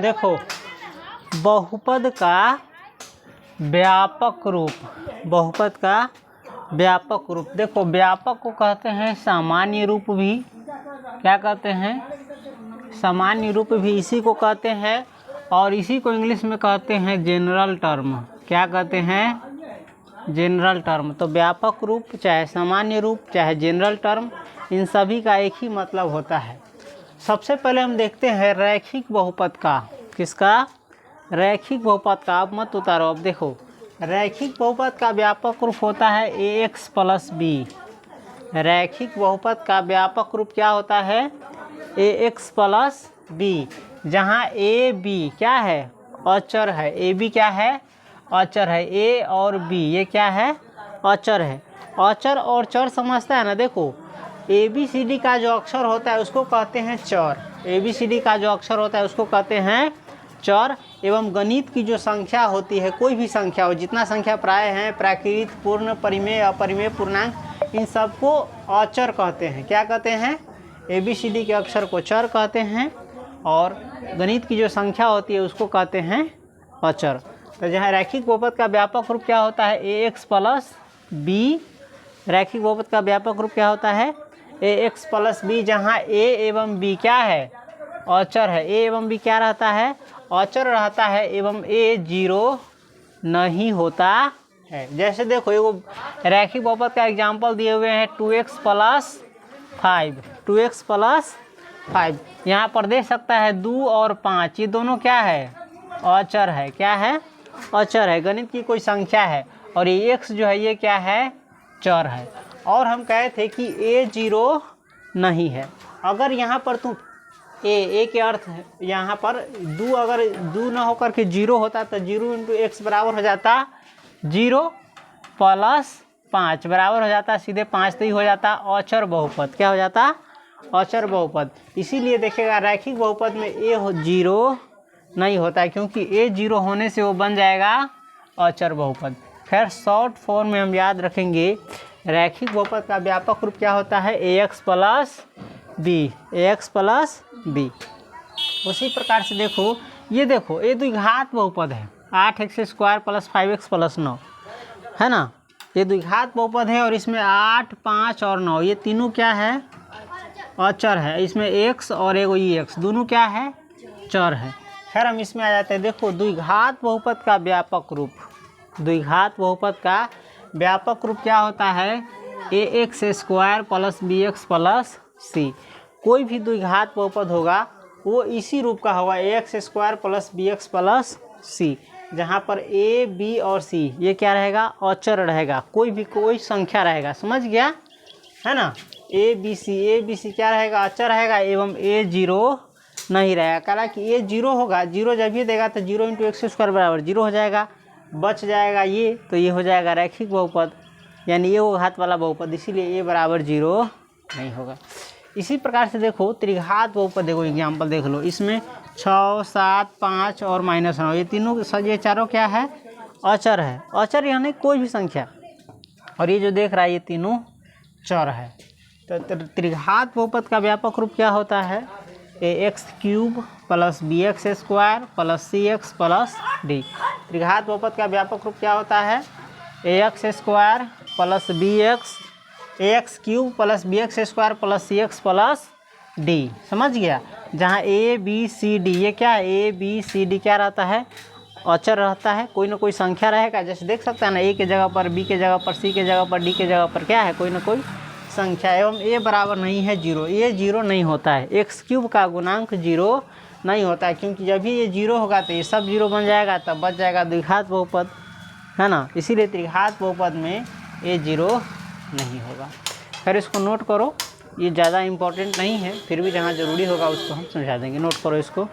देखो बहुपद का व्यापक रूप, बहुपद का व्यापक रूप। देखो व्यापक को कहते हैं सामान्य रूप भी, क्या कहते हैं, सामान्य रूप भी इसी को कहते हैं, और इसी को इंग्लिश में कहते हैं जनरल टर्म। क्या कहते हैं? General term. तो व्यापक रूप चाहे सामान्य रूप चाहे जनरल टर्म, इन सभी का एक ही मतलब होता है। सबसे पहले हम देखते हैं रैखिक बहुपद का। किसका? रैखिक बहुपद का। अब मत उतारो, अब देखो रैखिक बहुपद का व्यापक रूप होता है ax प्लस बी। रैखिक बहुपद का व्यापक रूप क्या होता है? ax प्लस बी, जहाँ a b क्या है? अचर है। a b क्या है? अचर है। a और b ये क्या है? अचर है। अचर और चर समझता है ना। देखो ए बी सी डी का जो अक्षर होता है उसको कहते हैं चर। ए बी सी डी का जो अक्षर होता है उसको कहते हैं चर। एवं गणित की जो संख्या होती है, कोई भी संख्या हो, जितना संख्या प्राय हैं, प्राकृत, पूर्ण, परिमेय, अपरिमेय, पूर्णांक, इन सबको अचर कहते हैं। क्या कहते हैं? ए बी सी डी के अक्षर को चर कहते हैं, और गणित की जो संख्या होती है उसको कहते हैं अचर। तो जहाँ रैखिक बहुपद का व्यापक रूप क्या होता है? ax plus B. रैखिक बहुपद का व्यापक रूप क्या होता है? ax प्लस बी, जहाँ a एवं b क्या है? अचर है। a एवं b क्या रहता है? अचर रहता है, एवं a जीरो नहीं होता है। जैसे देखो एगो रैखिक बहुपद का एग्जाम्पल दिए हुए हैं 2x प्लस 5। 2x प्लस 5 यहाँ पर दे सकता है 2 और 5, ये दोनों क्या है? अचर है। क्या है? अचर है। गणित की कोई संख्या है, और ये x जो है ये क्या है? चर है। और हम कहे थे कि a जीरो नहीं है। अगर यहाँ पर तुम a के अर्थ यहाँ पर दो, अगर दो ना होकर के जीरो होता तो 0 इंटू एक्स बराबर हो जाता 0 प्लस 5 बराबर हो जाता सीधे 5, तो ही हो जाता अचर बहुपद। क्या हो जाता? अचर बहुपद। इसीलिए देखिएगा रैखिक बहुपद में a जीरो नहीं होता है, क्योंकि a जीरो होने से वो बन जाएगा अचर बहुपद। खैर शॉर्ट फॉर्म में हम याद रखेंगे रैखिक बहुपद का व्यापक रूप क्या होता है? ax plus B. ax plus B. उसी प्रकार से देखो ये, देखो ये द्विघात बहुपद है, 8x square plus 5x plus 9 है ना। ये द्विघात बहुपद है, और इसमें 8, 5 और 9 ये तीनों क्या है? अचर है। इसमें x और एगो x दोनों क्या है? चर है। खैर हम इसमें आ जाते हैं। देखो द्विघात बहुपद का व्यापक रूप, द्विघात बहुपद का व्यापक रूप क्या होता है? ax square plus bx plus c। कोई भी द्विघात बहुपद होगा वो इसी रूप का होगा, ax square plus bx plus c, जहाँ पर a b और c ये क्या रहेगा? अचर रहेगा। कोई संख्या रहेगा। समझ गया है ना? a b c क्या रहेगा? अचर रहेगा, एवं a जीरो नहीं रहेगा। कहा कि a जीरो होगा, जीरो जब ये देगा तो 0 इंटू एक्स स्क्वायर बराबर 0 हो जाएगा, बच जाएगा ये, तो ये हो जाएगा रैखिक बहुपद, यानी ये वो घात वाला बहुपद, इसीलिए a बराबर 0 नहीं होगा। इसी प्रकार से देखो त्रिघात बहुपद, देखो एग्जाम्पल देख लो, इसमें 6, 7, 5 और -9 ये तीनों, ये चारों क्या है? अचर है। अचर यानी कोई भी संख्या, और ये जो देख रहा है ये तीनों चर है। तो त्रिघात बहुपद का व्यापक रूप क्या होता है? ax cube plus bx square plus cx plus d। त्रिघात बहुपद का व्यापक रूप क्या होता है? ax square plus bx, ax cube plus bx square plus cx plus d। समझ गया? जहाँ a b c d ये क्या है? a b c d क्या रहता है? अचर रहता है। कोई ना कोई संख्या रहेगा। जैसे देख सकता है ना, a के जगह पर, b के जगह पर, c के जगह पर, d के जगह पर क्या है? कोई ना कोई संख्या। एवं a बराबर नहीं है 0, ये 0 नहीं होता है। x क्यूब का गुणांक 0 नहीं होता है, क्योंकि जब भी ये 0 होगा तो ये सब 0 बन जाएगा, तब बच जाएगा द्विघात बहुपद, है ना। इसीलिए त्रिघात बहुपद में a 0 नहीं होगा। फिर इसको नोट करो, ये ज़्यादा इम्पोर्टेंट नहीं है, फिर भी जहाँ ज़रूरी होगा उसको हम समझा देंगे। नोट करो इसको।